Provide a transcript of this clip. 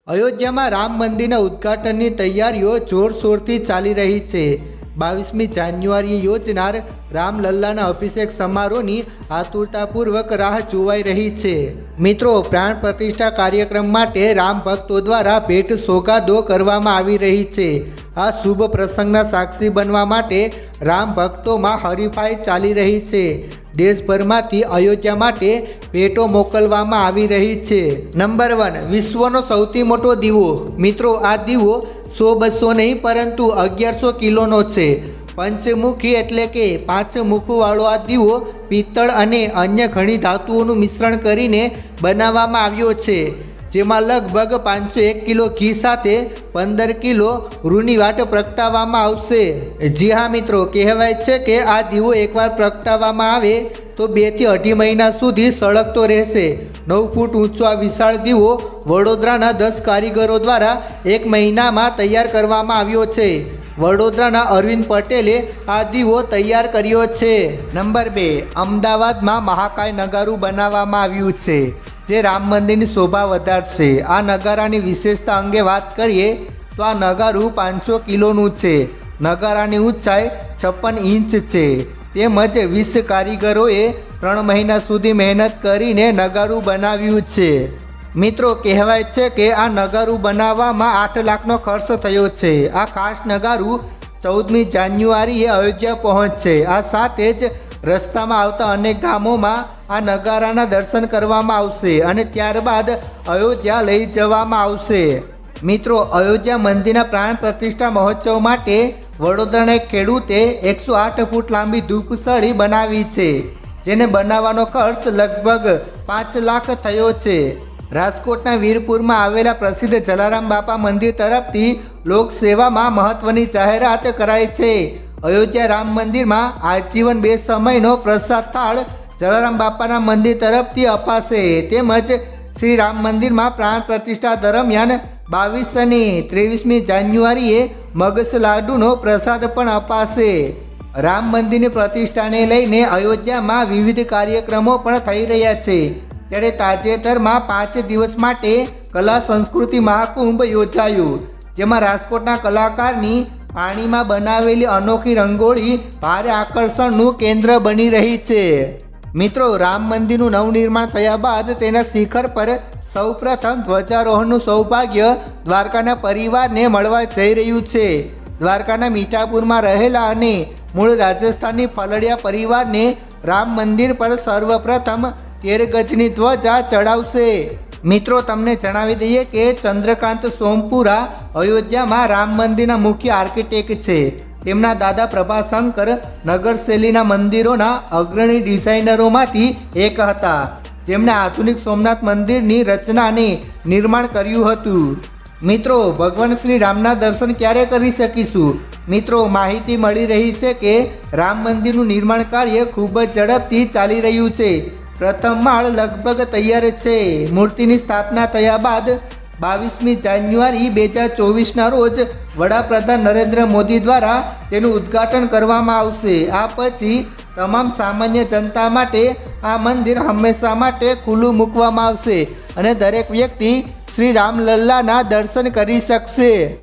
અયોધ્યામાં રામ મંદિરના ઉદ્ઘાટનની તૈયારીઓ જોરશોરથી ચાલી રહી છે। 22મી જાન્યુઆરીએ યોજનાર રામલલ્લાના અભિષેક સમારોહની આતુરતાપૂર્વક રાહ જોવાઈ રહી છે। મિત્રો, પ્રાણ પ્રતિષ્ઠા કાર્યક્રમ માટે રામ ભક્તો દ્વારા ભેટ સોગાદો કરવામાં આવી રહી છે। આ શુભ પ્રસંગના સાક્ષી બનવા માટે રામ ભક્તોમાં હરીફાઈ ચાલી રહી છે। દેશભરમાંથી અયોધ્યા માટે ભેટો મોકલવામાં આવી રહી છે। નંબર 1, વિશ્વનો સૌથી મોટો દીવો। મિત્રો, આ દીવો 100-200 નહીં પરંતુ 1100 કિલોનો છે। પંચમુખી એટલે કે 5 મુખવાળો આ દીવો પિત્તળ અને અન્ય ઘણી ધાતુઓનું મિશ્રણ કરીને બનાવવામાં આવ્યો છે, જેમાં લગભગ 501 કિલો ઘી સાથે 15 કિલો રૂની વાટ પ્રગટાવવામાં આવશે। જી હા મિત્રો, કહેવાય છે કે આ દીવો એકવાર પ્રગટાવવામાં આવે તો 2 થી 2.5 મહિના સુધી સળગતો રહેશે। 9 ફૂટ ઊંચો આ વિશાળ દીવો વડોદરાના 10 કારીગરો દ્વારા 1 મહિનામાં તૈયાર કરવામાં આવ્યો છે। વડોદરાના અરવિંદ પટેલે આ દીવો તૈયાર કર્યો છે। નંબર 2, અમદાવાદમાં મહાકાય નગારું બનાવવામાં આવ્યું છે, જે રામ મંદિરની શોભા વધારશે। આ નગારાની વિશેષતા અંગે વાત કરીએ તો આ નગારું 500 કિલોનું છે। નગારાની ઊંચાઈ 56 ઇંચ છે, તેમજ 20 કારીગરોએ 3 મહિના સુધી મહેનત કરીને નગારું બનાવ્યું છે। મિત્રો, કહેવાય છે કે આ નગારું બનાવવામાં 8 લાખનો ખર્ચ થયો છે। આ ખાસ નગારું 14મી જાન્યુઆરીએ અયોધ્યા પહોંચશે। આ સાથે જ રસ્તામાં આવતા અનેક ગામોમાં આ નગારાના દર્શન કરવામાં આવશે અને ત્યારબાદ અયોધ્યા લઈ જવામાં આવશે। મિત્રો, અયોધ્યા મંદિરના પ્રાણ પ્રતિષ્ઠા મહોત્સવ માટે વડોદરાના એક ખેડૂતે 108 ફૂટ લાંબી ધૂપસળી બનાવી છે, જેને બનાવવાનો ખર્ચ લગભગ 5 લાખ થયો છે। રાજકોટના વીરપુરમાં આવેલા પ્રસિદ્ધ જલારામ બાપા મંદિર તરફથી લોકસેવામાં મહત્વની જાહેરાત કરાઈ છે। અયોધ્યા રામ મંદિરમાં આજીવન 2 સમયનો પ્રસાદ થાળ જલારામ બાપાના મંદિર તરફથી અપાશે, તેમજ શ્રી રામ મંદિરમાં પ્રાણ પ્રતિષ્ઠા દરમિયાન 22 અને 23મી જાન્યુઆરીએ મગસ લાડુનો પ્રસાદ પણ અપાશે। રામ મંદિરની પ્રતિષ્ઠાને લઈને અયોધ્યામાં વિવિધ કાર્યક્રમો પણ થઈ રહ્યા છે, ત્યારે તાજેતરમાં 5 દિવસ માટે કલા સંસ્કૃતિ મહાકુંભ યોજાયું, જેમાં રાજકોટના કલાકારની પાણીમાં બનાવેલી અનોખી રંગોળી ભારે આકર્ષણનું કેન્દ્ર બની રહી છે। મિત્રો, રામ મંદિરનું નવનિર્માણ થયા બાદ તેના શિખર પર સૌપ્રથમ ધ્વજારોહણનું સૌભાગ્ય દ્વારકાના પરિવારને મળવા જઈ રહ્યું છે। દ્વારકાના મીઠાપુરમાં રહેલા અને મૂળ રાજસ્થાનની ફલડિયા પરિવારને રામ મંદિર પર સર્વપ્રથમ 13 ગજની ધ્વજા ચડાવશે। મિત્રો, તમને જણાવી દઈએ કે ચંદ્રકાંત સોમપુરા અયોધ્યામાં રામ મંદિરના મુખ્ય આર્કિટેક્ટ છે। તેમના દાદા પ્રભાશંકર નગર શૈલીના મંદિરોના અગ્રણી ડિઝાઇનરોમાંથી એક હતા, જેમણે આધુનિક સોમનાથ મંદિરની રચના અને નિર્માણ કર્યું હતું। મિત્રો, ભગવાન શ્રી રામના દર્શન ક્યારે કરી શકીશું? મિત્રો, માહિતી મળી રહી છે કે રામ મંદિરનું નિર્માણ કાર્ય ખૂબ જ ઝડપથી ચાલી રહ્યું છે। પ્રથમ માળ લગભગ તૈયાર છે। મૂર્તિની સ્થાપના થયા બાદ 22મી જાન્યુઆરી 2024ના રોજ વડાપ્રધાન નરેન્દ્ર મોદી દ્વારા તેનું ઉદ્ઘાટન કરવામાં આવશે। આ પછી તમામ સામાન્ય જનતા માટે આ મંદિર હંમેશા માટે ખુલ્લું મૂકવામાં આવશે અને દરેક વ્યક્તિ શ્રી રામલલ્લાના દર્શન કરી શકશે।